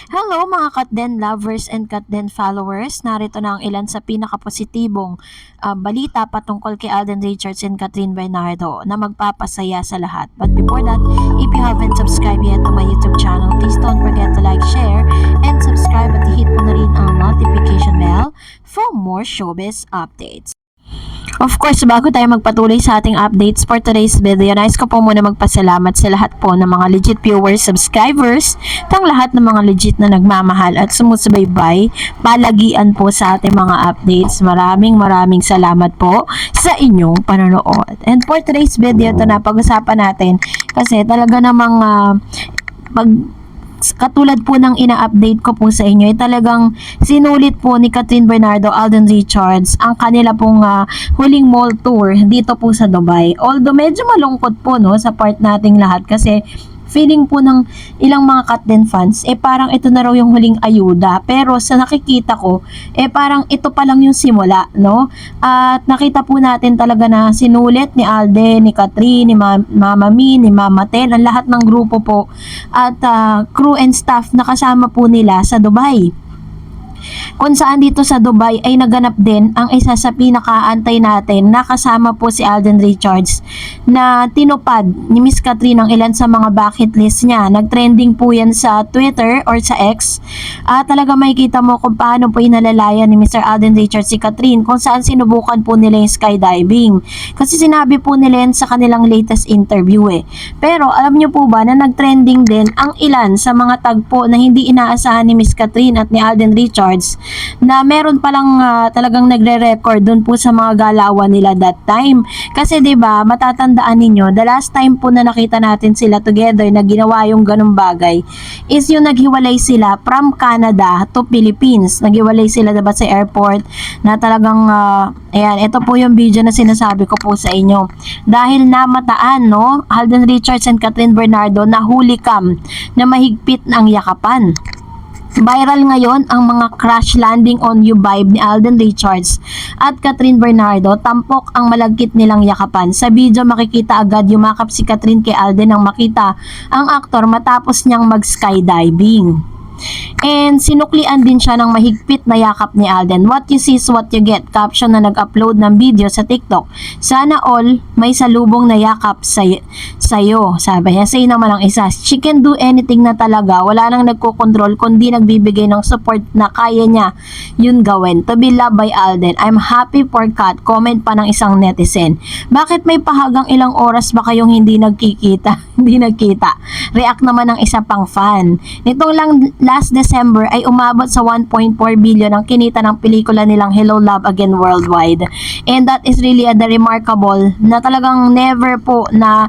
Hello mga Katden lovers and Katden followers, narito na ang ilan sa pinakapositibong balita patungkol kay Alden Richards and Catherine Bernardo na magpapasaya sa lahat. But before that, if you haven't subscribed yet to my YouTube channel, please don't forget to like, share, and subscribe at hit po na rin ang notification bell for more showbiz updates. Of course, bago tayo magpatuloy sa ating updates for today's video, nais ko po muna magpasalamat sa lahat po ng mga legit viewers, subscribers, tang lahat ng mga legit na nagmamahal at sumusubaybay, palagian po sa ating mga updates. Maraming salamat po sa inyong panonood. And for today's video, ito na pag-usapan natin kasi talaga namang katulad po ng ina-update ko po sa inyo, ay talagang sinulit po ni Catherine Bernardo, Alden Richards ang kanila pong huling mall tour dito po sa Dubai. Although medyo malungkot po no sa part nating lahat kasi feeling po ng ilang mga Katden fans, parang ito na raw yung huling ayuda. Pero sa nakikita ko, parang ito pa lang yung simula, no? At nakita po natin talaga na sinulit ni Alden, ni Catherine, ni Mama Mi, ni Mama Ten, ang lahat ng grupo po at crew and staff na kasama po nila sa Dubai. Kung saan dito sa Dubai ay naganap din ang isa sa pinakaantay natin na kasama po si Alden Richards na tinupad ni Miss Catherine ang ilan sa mga bucket list niya. Nagtrending po yan sa Twitter or sa X. Talaga makikita mo kung paano po inalalayan ni Mr. Alden Richards si Catherine kung saan sinubukan po nila yung skydiving. Kasi sinabi po nila yan sa kanilang latest interview Pero alam niyo po ba na nagtrending din ang ilan sa mga tagpo na hindi inaasahan ni Miss Catherine at ni Alden Richards na meron palang talagang nagre-record dun po sa mga galawan nila that time. Kasi 'di ba, matatandaan ninyo, the last time po na nakita natin sila together na ginawa yung ganung bagay is yung naghiwalay sila from Canada to Philippines. Naghiwalay sila diba sa airport na talagang ayan, ito po yung video na sinasabi ko po sa inyo. Dahil namataan, no, Alden Richards and Catherine Bernardo na huli cam na mahigpit na ang yakapan. Viral ngayon ang mga crash landing on you vibe ni Alden Richards at Catherine Bernardo. Tampok ang malagkit nilang yakapan. Sa video makikita agad yumakap si Catherine kay Alden nang makita ang aktor matapos niyang mag-skydiving. And sinuklian din siya ng mahigpit na yakap ni Alden. What you see is what you get. Caption na nag-upload ng video sa TikTok. Sana all may salubong na yakap sa'yo. Sabi niya, say naman ang isa. She can do anything na talaga. Wala nang nagko-control kundi nagbibigay ng support na kaya niya yun gawin. To be loved by Alden. I'm happy for Kat. Comment pa ng isang netizen. Bakit may pahagang ilang oras ba kayong hindi nagkikita? Hindi nagkita. React naman ng isa pang fan. Nitong lang last December ay umabot sa 1.4 billion ang kinita ng pelikula nilang Hello Love Again worldwide. And that is really the remarkable na talagang never po na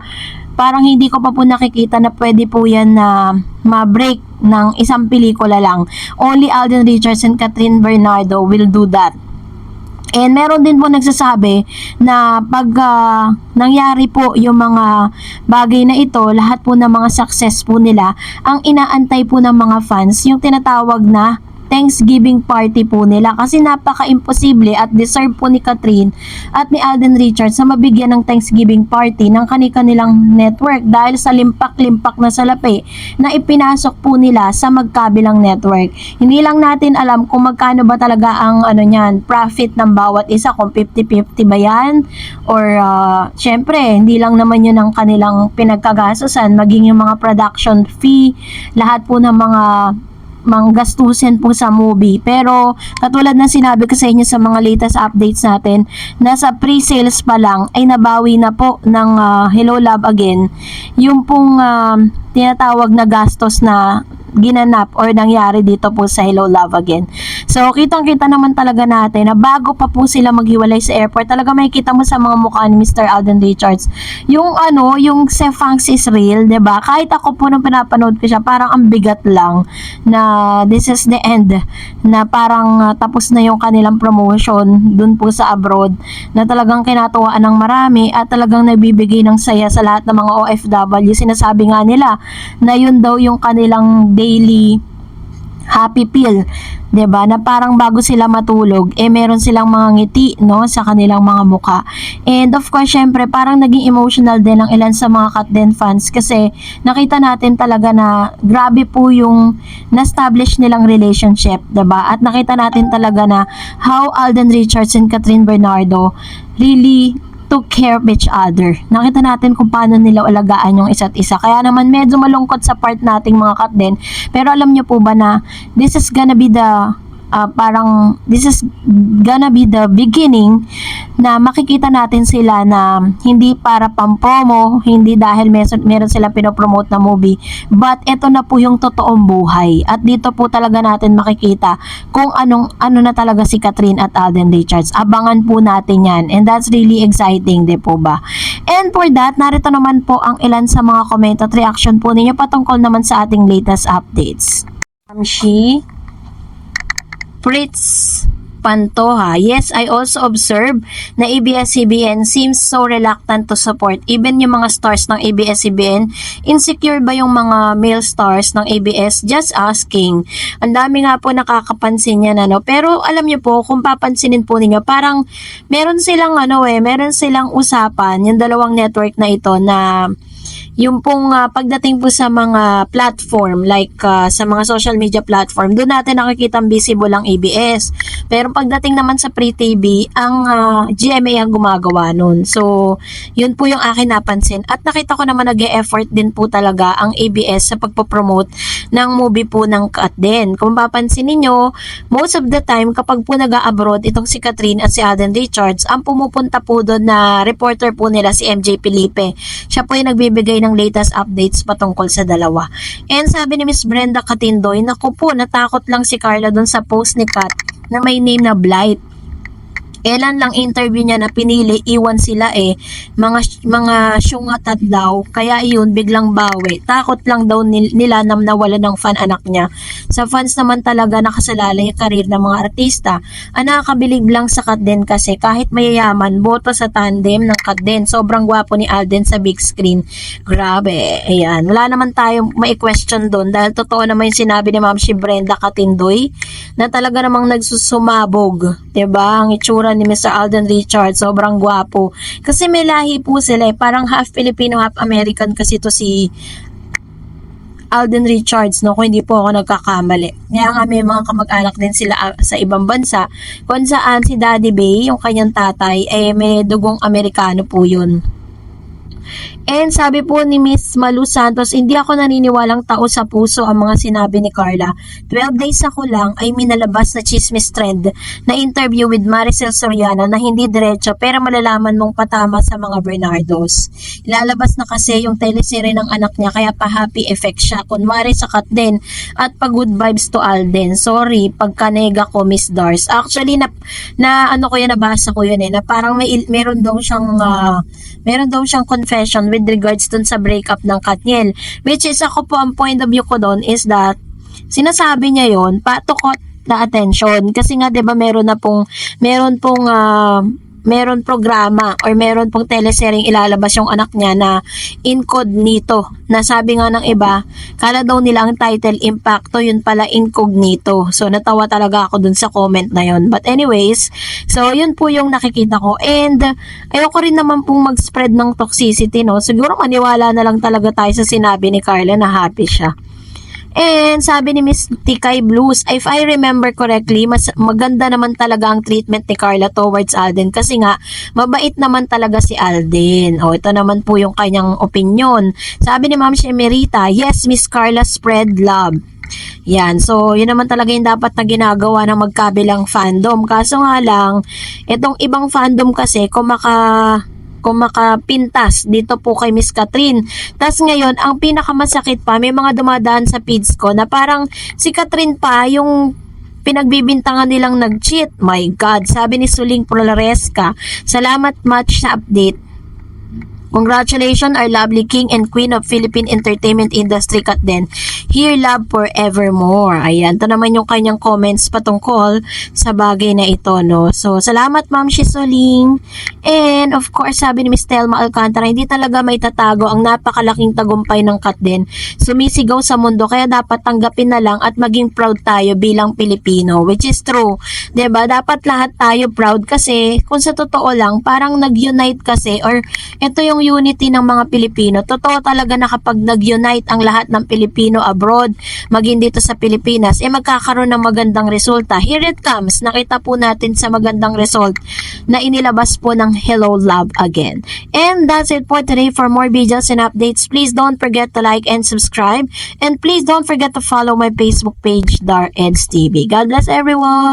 parang hindi ko pa po nakikita na pwede po yan na ma-break ng isang pelikula lang. Only Alden Richards and Catherine Bernardo will do that. And meron din po nagsasabi na pag nangyari po yung mga bagay na ito, lahat po ng mga success po nila, ang inaantay po ng mga fans, yung tinatawag na Thanksgiving party po nila kasi napaka-imposible at deserve po ni Catherine at ni Alden Richards na mabigyan ng Thanksgiving party ng kanilang network dahil sa limpak-limpak na salapi na ipinasok po nila sa magkabilang network. Hindi lang natin alam kung magkano ba talaga ang profit ng bawat isa, kung 50-50 ba yan or syempre hindi lang naman yun ang kanilang pinagkagastusan, maging yung mga production fee, lahat po ng mga gastusin po sa movie. Pero katulad ng sinabi ko sa inyo sa mga latest updates natin, nasa pre-sales pa lang ay nabawi na po ng Hello Love Again yung pong tinatawag na gastos na ginanap or nangyari dito po sa Hello Love Again. So kitang-kita naman talaga natin na bago pa po sila maghiwalay sa airport, talaga makikita mo sa mga mukha ni Mr. Alden Richards yung yung Sefangs is real, 'di ba? Kahit ako po nung pinapanood ko siya, parang ang bigat lang na this is the end, na parang tapos na yung kanilang promotion dun po sa abroad, na talagang kinatuwaan ng marami at talagang nagbibigay ng saya sa lahat ng mga OFW. Sinasabi nga nila na yun daw yung kanilang daily happy pill, 'di ba? Na parang bago sila matulog, meron silang mga ngiti, no, sa kanilang mga muka. And of course, syempre, parang naging emotional din ang ilan sa mga Katden fans kasi nakita natin talaga na grabe po yung na-establish nilang relationship, 'di ba? At nakita natin talaga na how Alden Richards and Catherine Bernardo really took care of each other. Nakita natin kung paano nila alagaan yung isa't isa. Kaya naman medyo malungkot sa part nating mga Katden. Pero alam niyo po ba na this is gonna be the beginning na makikita natin sila na hindi para pampromo, hindi dahil meron sila pinopromote na movie, but ito na po yung totoong buhay. At dito po talaga natin makikita kung ano na talaga si Catherine at Alden Richards. Abangan po natin yan. And that's really exciting, di po ba? And for that, narito naman po ang ilan sa mga comment at reaction po ninyo patungkol naman sa ating latest updates. Fritz Pantoja. Yes, I also observed na ABS-CBN seems so reluctant to support even yung mga stars ng ABS-CBN. Insecure ba yung mga male stars ng ABS? Just asking. Ang dami nga po nakakapansin yan, ano. Pero alam niyo po, kung papansinin po ninyo, parang meron silang usapan, yung dalawang network na ito na yung pong pagdating po sa mga platform like sa mga social media platform, doon natin nakikita visible ang ABS. Pero pagdating naman sa Free TV, ang GMA ang gumagawa nun. So, yun po yung akin napansin. At nakita ko naman nag-e-effort din po talaga ang ABS sa pagpopromote ng movie po ng Katden. Kung papansin niyo, most of the time kapag po nag-abroad itong si Catherine at si Alden Richards, ang pumupunta po doon na reporter po nila si MJ Felipe. Siya po yung nagbibigay ng latest updates patungkol sa dalawa. And sabi ni Miss Brenda Catindoy, naku po, natakot lang si Carla doon sa post ni Kat na may name na Blight. Kailan lang interview niya na pinili, iwan sila mga syungatat daw, kaya iyon biglang bawi. Takot lang daw nila na nawala ng fan anak niya. Sa fans naman talaga nakasalalay yung karir ng mga artista. Ang nakakabilib lang sa Katden kasi kahit mayayaman, boto sa tandem ng Katden. Sobrang gwapo ni Alden sa big screen. Grabe, ayan. Wala naman tayong mai-question doon dahil totoo naman yung sinabi ni Ma'am si Brenda Catindoy na talaga namang nagsusumabog, 'di ba? Ang itsura ni Mr. Alden Richards, sobrang gwapo. Kasi may lahi po sila, parang half Filipino, half American kasi to si Alden Richards, no, kung hindi po ako nagkakamali. Kaya nga may mga kamag-anak din sila sa ibang bansa, kung saan si Daddy Bay, yung kanyang tatay, may dugong Amerikano po yun. And sabi po ni Miss Malu Santos, hindi ako naniniwalang tao sa puso ang mga sinabi ni Carla. 12 days ako lang ay minalabas na chismis trend na interview with Maricel Soriano na hindi diretso pero malalaman mong patama sa mga Bernardos. Ilalabas na kasi yung teleserye ng anak niya kaya pa happy effect siya. Kunwari sa Katden at pa good vibes to Alden. Sorry, pagkanega ko Miss Dars. Actually, nabasa ko yun na parang meron daw siyang confession with regards dun sa breakup ng Katniel. Which is ako po, ang point of view ko doon is that sinasabi niya yon to caught the attention. Kasi nga 'di ba meron programa or meron pong teleseryeng ilalabas yung anak niya na incognito. Na sabi nga ng iba, kala daw nila ang title Impacto, yun pala Incognito. So natawa talaga ako dun sa comment na yun. But anyways, so yun po yung nakikita ko. And ayoko rin naman pong mag-spread ng toxicity, no. Siguro maniwala na lang talaga tayo sa sinabi ni Carla na happy siya. And sabi ni Miss Tikay Blues, if I remember correctly, mas maganda naman talaga ang treatment ni Carla towards Alden kasi nga mabait naman talaga si Alden. Ito naman po yung kanyang opinion. Sabi ni Ma'am Shemerita, yes, Miss Carla spread love. Yan, so yun naman talaga yung dapat na ginagawa ng magkabilang fandom. Kaso nga lang, itong ibang fandom kasi kung makapintas dito po kay Miss Catherine. Tas ngayon, ang pinakamasakit pa, may mga dumadaan sa feeds ko na parang si Catherine pa yung pinagbibintangan nilang nag-cheat. My God, sabi ni Suling Polaresca, salamat much sa update. Congratulations, our lovely king and queen of Philippine entertainment industry, Kat Den. Here love forevermore. Ayan, ito naman yung kanyang comments patungkol sa bagay na ito, no? So, salamat Ma'am Shisoling. And of course, sabi ni Miss Telma Alcantara, hindi talaga may tatago ang napakalaking tagumpay ng Kat Den. Sumisigaw sa mundo, kaya dapat tanggapin na lang at maging proud tayo bilang Pilipino, which is true. 'Di ba? Dapat lahat tayo proud kasi kung sa totoo lang, parang nag-unite kasi, or ito yung unity ng mga Pilipino. Totoo talaga na kapag nag-unite ang lahat ng Pilipino abroad, maging dito sa Pilipinas, magkakaroon ng magandang resulta. Here it comes. Nakita po natin sa magandang result na inilabas po ng Hello Love Again. And that's it for today. For more videos and updates, please don't forget to like and subscribe. And please don't forget to follow my Facebook page, Dar Eds TV. God bless everyone!